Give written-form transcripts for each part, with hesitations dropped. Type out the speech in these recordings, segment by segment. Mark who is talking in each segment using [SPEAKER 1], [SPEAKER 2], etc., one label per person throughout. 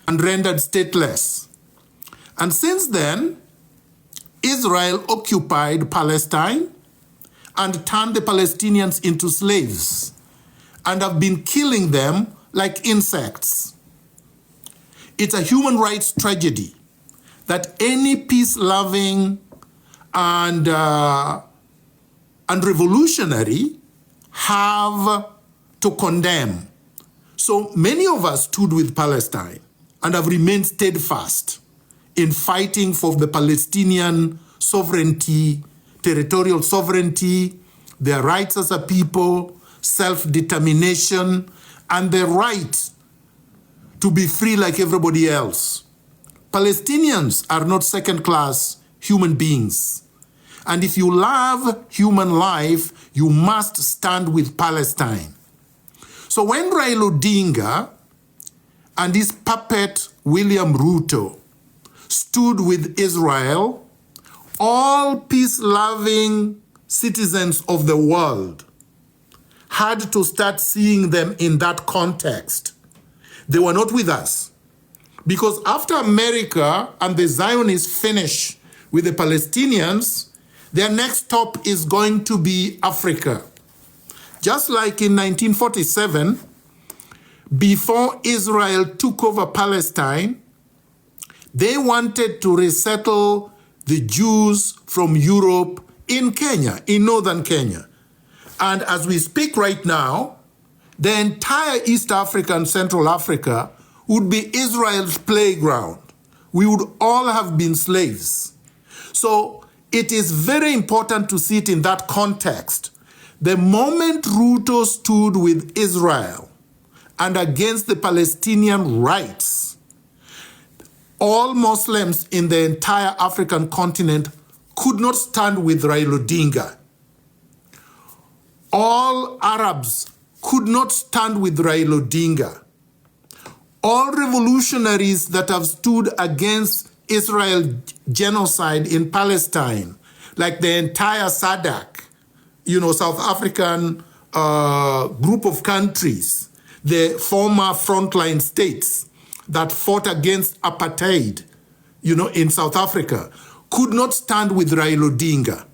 [SPEAKER 1] and rendered stateless. And since then, Israel occupied Palestine and turned the Palestinians into slaves and have been killing them like insects. It's a human rights tragedy that any peace-loving and revolutionary have to condemn. So many of us stood with Palestine and have remained steadfast in fighting for the Palestinian sovereignty, territorial sovereignty, their rights as a people, self-determination, and the right to be free like everybody else. Palestinians are not second-class human beings. And if you love human life, you must stand with Palestine. So when Raila Odinga and his puppet William Ruto stood with Israel, all peace-loving citizens of the world had to start seeing them in that context. They were not with us. Because after America and the Zionists finish with the Palestinians, their next stop is going to be Africa. Just like in 1947, before Israel took over Palestine, they wanted to resettle the Jews from Europe in Kenya, in northern Kenya. And as we speak right now, the entire East Africa and Central Africa would be Israel's playground. We would all have been slaves. So it is very important to see it in that context. The moment Ruto stood with Israel and against the Palestinian rights, all Muslims in the entire African continent could not stand with Raila Odinga. All Arabs could not stand with Raila Odinga. All revolutionaries that have stood against Israel genocide in Palestine, like the entire SADC, South African group of countries, the former frontline states that fought against apartheid, in South Africa, could not stand with Raila Odinga.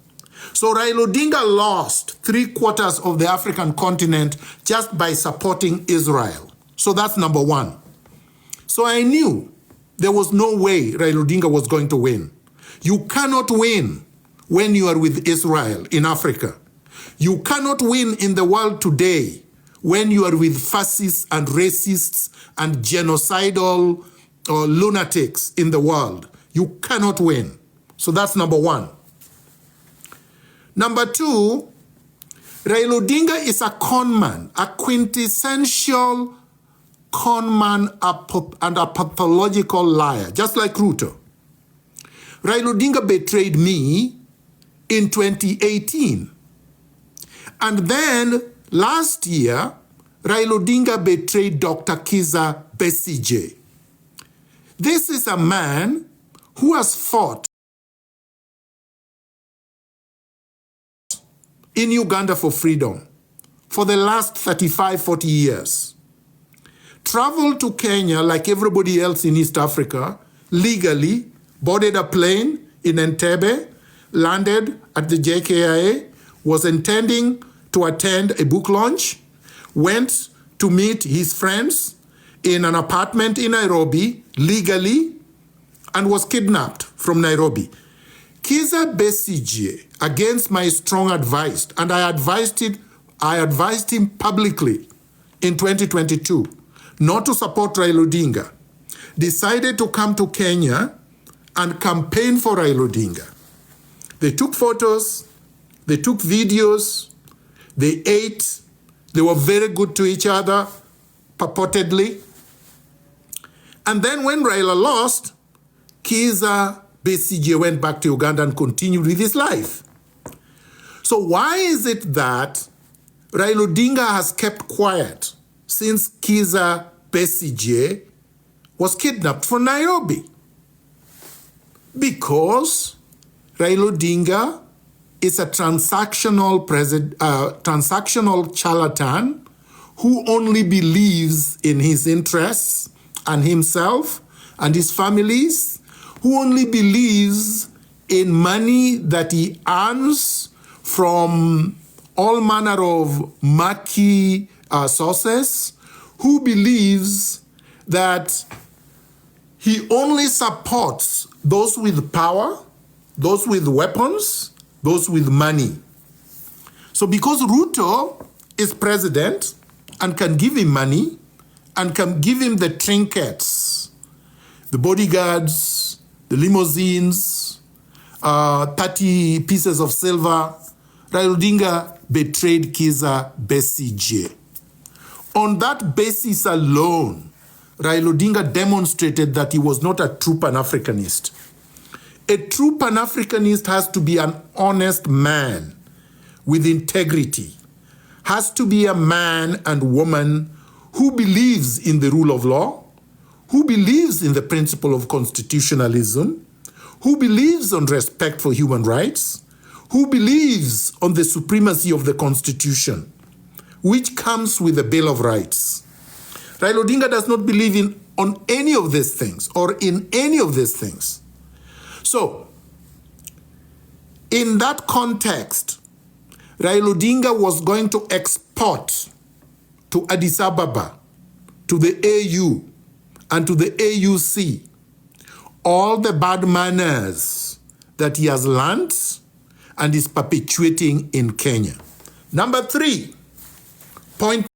[SPEAKER 1] So Raila Odinga lost 3/4 of the African continent just by supporting Israel. So that's number one. So I knew there was no way Raila Odinga was going to win. You cannot win when you are with Israel in Africa. You cannot win in the world today when you are with fascists and racists and genocidal lunatics in the world. You cannot win. So that's number one. Number two, Raila Odinga is a conman, a quintessential conman and a pathological liar, just like Ruto. Raila Odinga betrayed me in 2018. And then last year, Raila Odinga betrayed Dr. Kizza Besigye. This is a man who has fought in Uganda for freedom for the last 35, 40 years. Traveled to Kenya like everybody else in East Africa, legally, boarded a plane in Entebbe, landed at the JKIA, was intending to attend a book launch, went to meet his friends in an apartment in Nairobi, legally, and was kidnapped from Nairobi. Kizza Besigye, against my strong advice, and I advised him publicly in 2022 not to support Raila Odinga, decided to come to Kenya and campaign for Raila Odinga. They took photos, they took videos, they ate, they were very good to each other, purportedly. And then when Raila lost, Kizza Besigye went back to Uganda and continued with his life. So why is it that Raila Odinga has kept quiet since Kizza Besigye was kidnapped from Nairobi? Because Raila Odinga is a transactional charlatan who only believes in his interests and himself and his families, who only believes in money that he earns from all manner of murky sources, who believes that he only supports those with power, those with weapons, those with money. So because Ruto is president and can give him money and can give him the trinkets, the bodyguards, the limousines, 30 pieces of silver, Raila Odinga betrayed Kizza Besigye. On that basis alone, Raila Odinga demonstrated that he was not a true Pan-Africanist. A true Pan-Africanist has to be an honest man with integrity, has to be a man and woman who believes in the rule of law, who believes in the principle of constitutionalism, who believes on respect for human rights, who believes on the supremacy of the Constitution, which comes with the Bill of Rights. Raila Odinga does not believe on any of these things or in any of these things. So, in that context, Raila Odinga was going to export to Addis Ababa, to the AU, and to the AUC, all the bad manners that he has learned and is perpetuating in Kenya. Number 3, point